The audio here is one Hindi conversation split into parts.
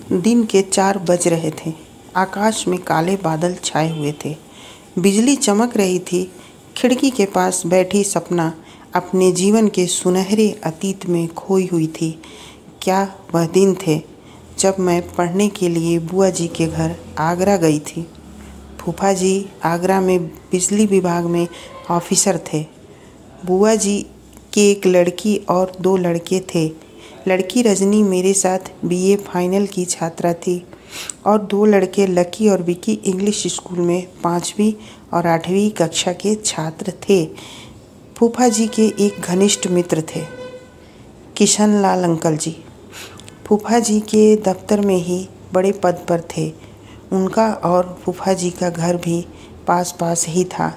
दिन के 4 बज रहे थे। आकाश में काले बादल छाए हुए थे। बिजली चमक रही थी। खिड़की के पास बैठी सपना अपने जीवन के सुनहरे अतीत में खोई हुई थी। क्या वह दिन थे जब मैं पढ़ने के लिए बुआ जी के घर आगरा गई थी। फूफा जी आगरा में बिजली विभाग में ऑफिसर थे। बुआ जी की एक लड़की और 2 लड़के थे। लड़की रजनी मेरे साथ बीए फाइनल की छात्रा थी और 2 लड़के लकी और विकी इंग्लिश स्कूल में 5वीं और 8वीं कक्षा के छात्र थे। फूफा जी के एक घनिष्ठ मित्र थे, किशन लाल अंकल जी। फूफा जी के दफ्तर में ही बड़े पद पर थे। उनका और फूफा जी का घर भी पास पास ही था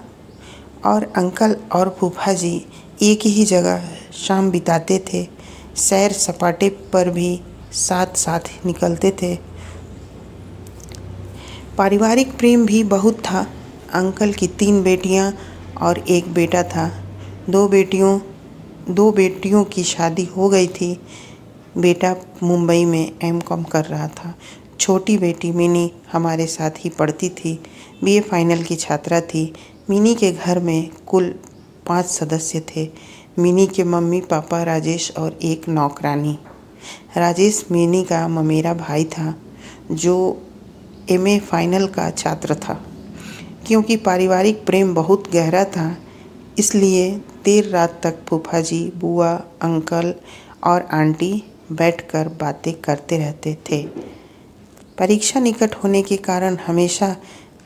और अंकल और फूफा जी एक ही जगह शाम बिताते थे। सैर सपाटे पर भी साथ साथ निकलते थे। पारिवारिक प्रेम भी बहुत था। अंकल की 3 बेटियां और 1 बेटा था। 2 बेटियों की शादी हो गई थी। बेटा मुंबई में एमकॉम कर रहा था। छोटी बेटी मिनी हमारे साथ ही पढ़ती थी, बीए फाइनल की छात्रा थी। मिनी के घर में कुल 5 सदस्य थे। मिनी के मम्मी पापा, राजेश और एक नौकरानी। राजेश मिनी का ममेरा भाई था जो एमए फाइनल का छात्र था। क्योंकि पारिवारिक प्रेम बहुत गहरा था, इसलिए देर रात तक फूफा जी, बुआ, अंकल और आंटी बैठकर बातें करते रहते थे। परीक्षा निकट होने के कारण हमेशा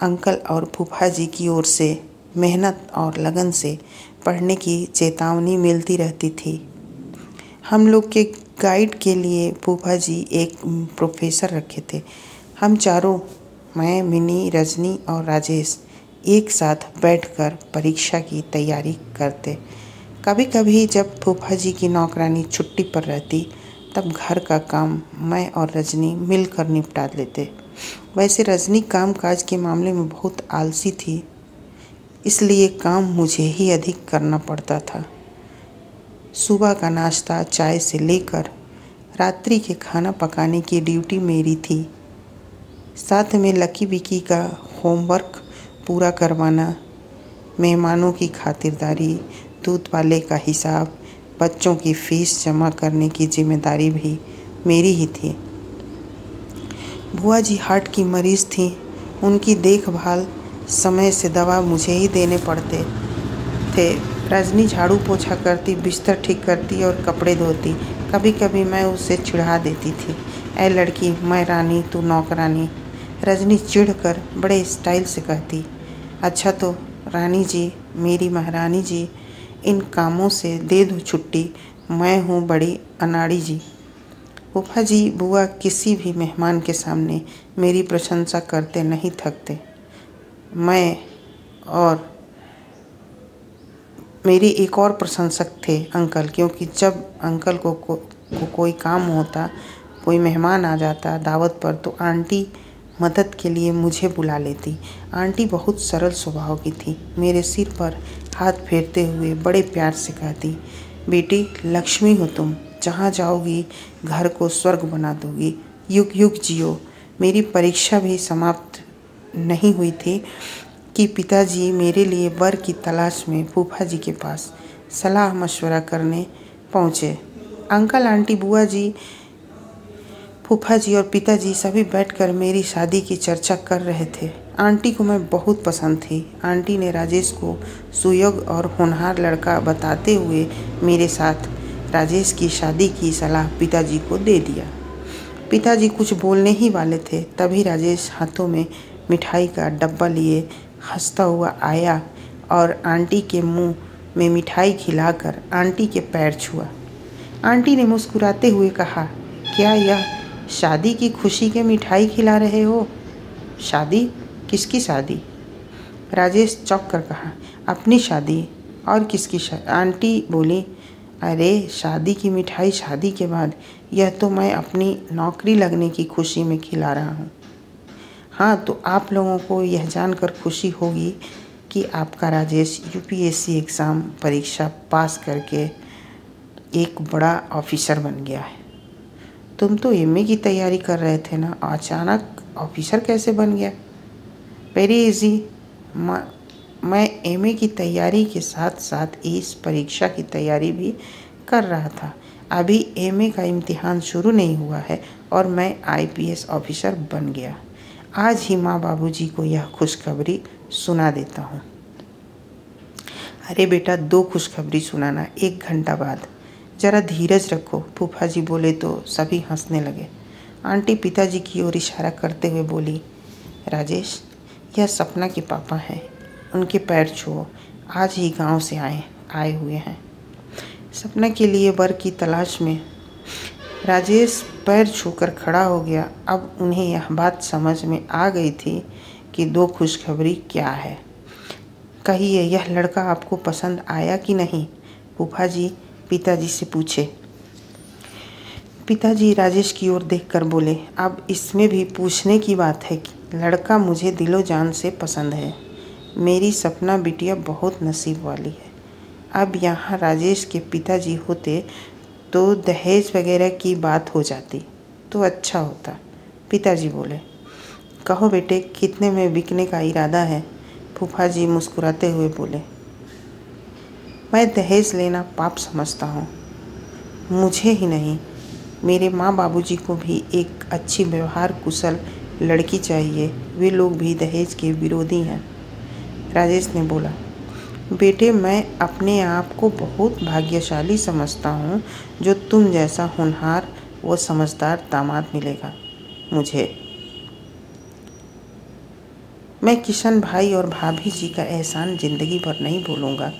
अंकल और फूफा जी की ओर से मेहनत और लगन से पढ़ने की चेतावनी मिलती रहती थी। हम लोग के गाइड के लिए फूफा जी एक प्रोफेसर रखे थे। हम चारों, मैं, मिनी, रजनी और राजेश, एक साथ बैठकर परीक्षा की तैयारी करते। कभी कभी जब फूफा जी की नौकरानी छुट्टी पर रहती तब घर का काम मैं और रजनी मिलकर निपटा लेते। वैसे रजनी काम काज के मामले में बहुत आलसी थी, इसलिए काम मुझे ही अधिक करना पड़ता था। सुबह का नाश्ता, चाय से लेकर रात्रि के खाना पकाने की ड्यूटी मेरी थी। साथ में लकी विकी का होमवर्क पूरा करवाना, मेहमानों की खातिरदारी, दूध वाले का हिसाब, बच्चों की फीस जमा करने की जिम्मेदारी भी मेरी ही थी। बुआ जी हार्ट की मरीज़ थी। उनकी देखभाल, समय से दवा मुझे ही देने पड़ते थे। रजनी झाड़ू पोछा करती, बिस्तर ठीक करती और कपड़े धोती। कभी कभी मैं उसे चिढ़ा देती थी, ऐ लड़की, मैं रानी, तू नौकरानी। रजनी चिढ़कर बड़े स्टाइल से कहती, अच्छा तो रानी जी, मेरी महारानी जी, इन कामों से दे दो छुट्टी, मैं हूँ बड़ी अनाड़ी जी। फूफा जी, बुआ किसी भी मेहमान के सामने मेरी प्रशंसा करते नहीं थकते। मैं और मेरे एक और प्रशंसक थे अंकल, क्योंकि जब अंकल को कोई काम होता, कोई मेहमान आ जाता दावत पर, तो आंटी मदद के लिए मुझे बुला लेती। आंटी बहुत सरल स्वभाव की थी। मेरे सिर पर हाथ फेरते हुए बड़े प्यार से कहती, बेटी लक्ष्मी हो तुम, जहाँ जाओगी घर को स्वर्ग बना दोगी, युग युग जियो। मेरी परीक्षा भी समाप्त नहीं हुई थी कि पिताजी मेरे लिए वर की तलाश में फूफा जी के पास सलाह मशवरा करने पहुँचे। अंकल, आंटी, बुआ जी, फूफा जी और पिताजी सभी बैठकर मेरी शादी की चर्चा कर रहे थे। आंटी को मैं बहुत पसंद थी। आंटी ने राजेश को सुयोग्य और होनहार लड़का बताते हुए मेरे साथ राजेश की शादी की सलाह पिताजी को दे दिया। पिताजी कुछ बोलने ही वाले थे, तभी राजेश हाथों में मिठाई का डब्बा लिए हंसता हुआ आया और आंटी के मुंह में मिठाई खिलाकर आंटी के पैर छुआ। आंटी ने मुस्कुराते हुए कहा, क्या यह शादी की खुशी के मिठाई खिला रहे हो? शादी? किसकी शादी? राजेश चौंक कर कहा, अपनी शादी। और किसकी शादी? आंटी बोली, अरे शादी की मिठाई शादी के बाद, यह तो मैं अपनी नौकरी लगने की खुशी में खिला रहा हूँ। हाँ, तो आप लोगों को यह जानकर खुशी होगी कि आपका राजेश यूपीएससी एग्ज़ाम परीक्षा पास करके एक बड़ा ऑफिसर बन गया है। तुम तो एमए की तैयारी कर रहे थे ना, अचानक ऑफिसर कैसे बन गया? Very easy. मैं एमए की तैयारी के साथ साथ इस परीक्षा की तैयारी भी कर रहा था। अभी एमए का इम्तिहान शुरू नहीं हुआ है और मैं आईपीएस ऑफिसर बन गया। आज ही माँ बाबूजी को यह खुशखबरी सुना देता हूँ। अरे बेटा, 2 खुशखबरी सुनाना 1 घंटा बाद। ज़रा धीरज रखो, फूफा जी बोले तो सभी हंसने लगे। आंटी पिताजी की ओर इशारा करते हुए बोली, राजेश, यह सपना के पापा हैं, उनके पैर छुओ। आज ही गांव से आए हुए हैं सपना के लिए वर की तलाश में। राजेश पैर छूकर खड़ा हो गया। अब उन्हें यह बात समझ में आ गई थी कि 2 खुशखबरी क्या है। कहिए, यह लड़का आपको पसंद आया कि नहीं? फूफा जी पिताजी से पूछे। पिताजी राजेश की ओर देखकर बोले, अब इसमें भी पूछने की बात है कि लड़का मुझे दिलो जान से पसंद है। मेरी सपना बिटिया बहुत नसीब वाली है। अब यहाँ राजेश के पिताजी होते तो दहेज वगैरह की बात हो जाती तो अच्छा होता। पिताजी बोले, कहो बेटे, कितने में बिकने का इरादा है? फूफा जी मुस्कुराते हुए बोले, मैं दहेज लेना पाप समझता हूँ। मुझे ही नहीं, मेरे माँ बाबूजी को भी एक अच्छी व्यवहार कुशल लड़की चाहिए। वे लोग भी दहेज के विरोधी हैं। राजेश ने बोला, बेटे, मैं अपने आप को बहुत भाग्यशाली समझता हूँ जो तुम जैसा होनहार व समझदार दामाद मिलेगा मुझे। मैं किशन भाई और भाभी जी का एहसान ज़िंदगी भर नहीं भूलूंगा।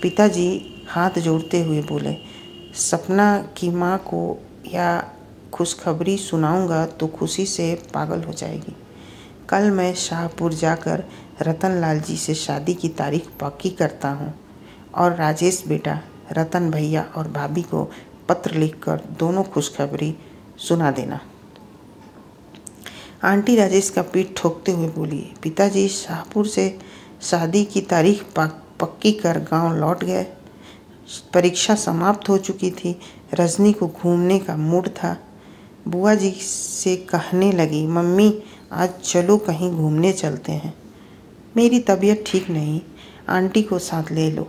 पिताजी हाथ जोड़ते हुए बोले, सपना की माँ को या खुशखबरी सुनाऊंगा तो खुशी से पागल हो जाएगी। कल मैं शाहपुर जाकर रतनलाल जी से शादी की तारीख पक्की करता हूँ और राजेश बेटा रतन भैया और भाभी को पत्र लिखकर दोनों खुशखबरी सुना देना। आंटी राजेश का पीठ ठोकते हुए बोली, पिताजी शाहपुर से शादी की तारीख पक्की कर गांव लौट गए। परीक्षा समाप्त हो चुकी थी। रजनी को घूमने का मूड था। बुआ जी से कहने लगी, मम्मी आज चलो कहीं घूमने चलते हैं। मेरी तबीयत ठीक नहीं, आंटी को साथ ले लो।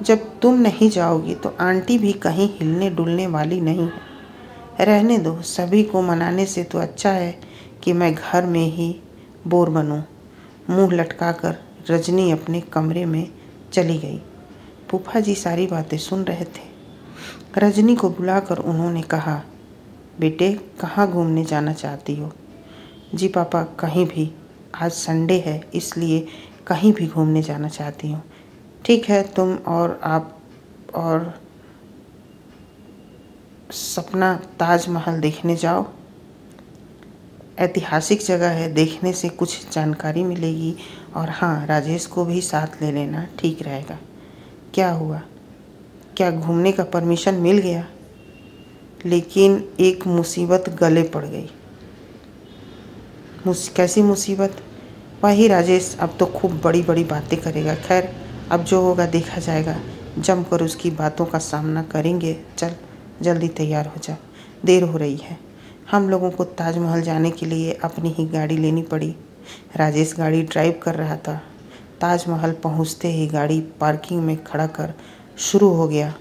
जब तुम नहीं जाओगी तो आंटी भी कहीं हिलने डुलने वाली नहीं है। रहने दो, सभी को मनाने से तो अच्छा है कि मैं घर में ही बोर बनूं। मुंह लटकाकर रजनी अपने कमरे में चली गई। फूफा जी सारी बातें सुन रहे थे। रजनी को बुलाकर उन्होंने कहा, बेटे कहाँ घूमने जाना चाहती हो? जी पापा, कहीं भी। आज संडे है इसलिए कहीं भी घूमने जाना चाहती हूँ। ठीक है, तुम और आप और सपना ताजमहल देखने जाओ। ऐतिहासिक जगह है, देखने से कुछ जानकारी मिलेगी। और हाँ, राजेश को भी साथ ले लेना, ठीक रहेगा। क्या हुआ, क्या घूमने का परमिशन मिल गया? लेकिन एक मुसीबत गले पड़ गई। कैसी मुसीबत? वही राजेश अब तो खूब बड़ी बड़ी बातें करेगा। खैर, अब जो होगा देखा जाएगा। जमकर उसकी बातों का सामना करेंगे। चल जल्दी तैयार हो जा, देर हो रही है। हम लोगों को ताजमहल जाने के लिए अपनी ही गाड़ी लेनी पड़ी। राजेश गाड़ी ड्राइव कर रहा था। ताजमहल पहुंचते ही गाड़ी पार्किंग में खड़ा कर शुरू हो गया।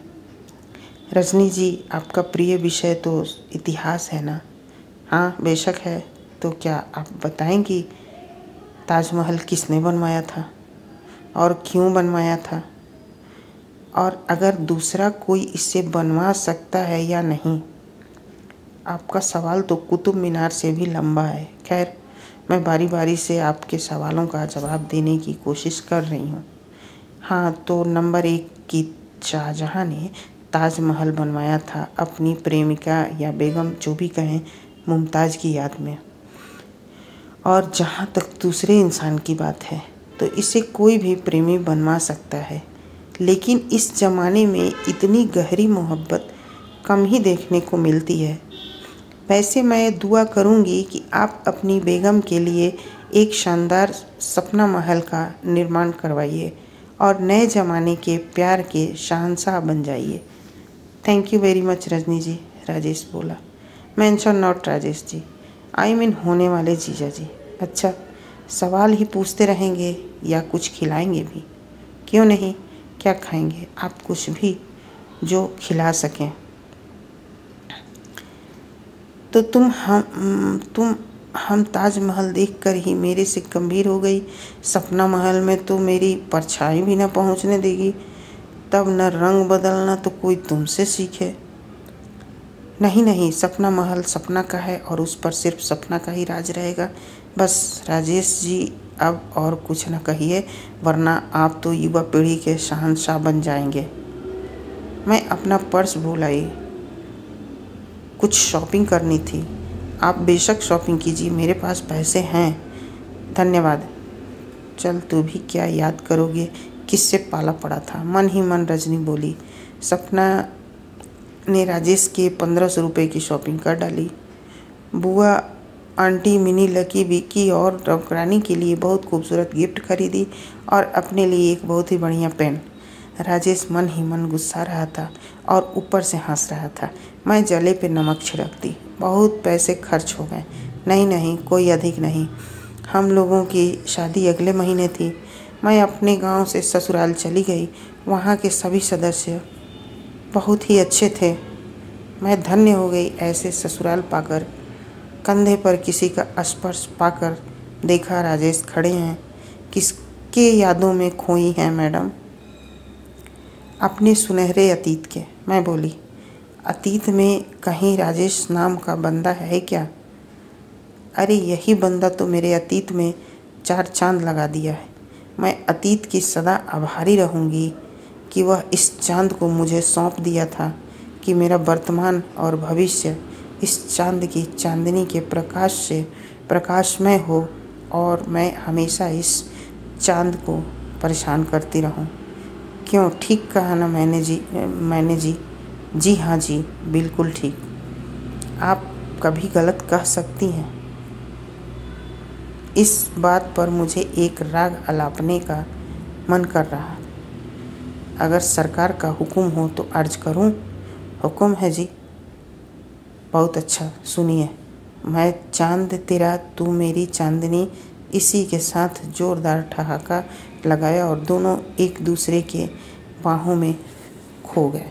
रजनी जी, आपका प्रिय विषय तो इतिहास है ना? हाँ बेशक है। तो क्या आप बताएंगी ताजमहल किसने बनवाया था और क्यों बनवाया था, और अगर दूसरा कोई इसे बनवा सकता है या नहीं? आपका सवाल तो कुतुब मीनार से भी लंबा है। खैर, मैं बारी बारी से आपके सवालों का जवाब देने की कोशिश कर रही हूँ। हाँ, तो नंबर 1 की शाहजहाँ ने ताजमहल बनवाया था अपनी प्रेमिका या बेगम जो भी कहें, मुमताज़ की याद में। और जहाँ तक दूसरे इंसान की बात है तो इसे कोई भी प्रेमी बनवा सकता है, लेकिन इस ज़माने में इतनी गहरी मोहब्बत कम ही देखने को मिलती है। वैसे मैं दुआ करूँगी कि आप अपनी बेगम के लिए एक शानदार सपना महल का निर्माण करवाइए और नए ज़माने के प्यार के शहंशाह बन जाइए। Thank you very much Rajni ji, Rajesh बोला। Mention not Rajesh ji, I mean होने वाले जीजा जी। अच्छा, सवाल ही पूछते रहेंगे या कुछ खिलाएंगे भी? क्यों नहीं, क्या खाएंगे आप? कुछ भी जो खिला सकें। तो हम ताजमहल देखकर ही मेरे से गंभीर हो गई। सपना महल में तो मेरी परछाई भी न पहुंचने देगी। तब न रंग बदलना तो कोई तुमसे सीखे। नहीं नहीं, सपना महल सपना का है और उस पर सिर्फ सपना का ही राज रहेगा। बस राजेश जी, अब और कुछ न कहिए, वरना आप तो युवा पीढ़ी के शहंशाह बन जाएंगे। मैं अपना पर्स भूल आई, कुछ शॉपिंग करनी थी। आप बेशक शॉपिंग कीजिए, मेरे पास पैसे हैं। धन्यवाद। चल, तू भी क्या याद करोगे, किससे पाला पड़ा था? मन ही मन रजनी बोली। सपना ने राजेश के 1500 रुपये की शॉपिंग कर डाली। बुआ, आंटी, मिनी, लकी, विक्की और रौकरानी के लिए बहुत खूबसूरत गिफ्ट खरीदी और अपने लिए एक बहुत ही बढ़िया पेन। राजेश मन ही मन गुस्सा रहा था और ऊपर से हंस रहा था। मैं जले पे नमक छिड़क दी। बहुत पैसे खर्च हो गए। नहीं नहीं, कोई अधिक नहीं। हम लोगों की शादी अगले महीने थी। मैं अपने गांव से ससुराल चली गई। वहाँ के सभी सदस्य बहुत ही अच्छे थे। मैं धन्य हो गई ऐसे ससुराल पाकर। कंधे पर किसी का स्पर्श पाकर देखा राजेश खड़े हैं। किसके यादों में खोई हैं मैडम? अपने सुनहरे अतीत के। मैं बोली, अतीत में कहीं राजेश नाम का बंदा है क्या? अरे यही बंदा तो मेरे अतीत में 4 चांद लगा दिया है। मैं अतीत की सदा आभारी रहूँगी कि वह इस चांद को मुझे सौंप दिया था कि मेरा वर्तमान और भविष्य इस चांद की चांदनी के प्रकाश से प्रकाशमय हो और मैं हमेशा इस चांद को परेशान करती रहूं। क्यों, ठीक कहा ना मैंने जी? जी हाँ जी, बिल्कुल ठीक। आप कभी गलत कह सकती हैं। इस बात पर मुझे एक राग अलापने का मन कर रहा। अगर सरकार का हुक्म हो तो अर्ज करूं? हुक्म है जी। बहुत अच्छा, सुनिए। मैं चांद तेरा, तू मेरी चांदनी, इसी के साथ जोरदार ठहाका लगाया और दोनों एक दूसरे के बाहों में खो गए।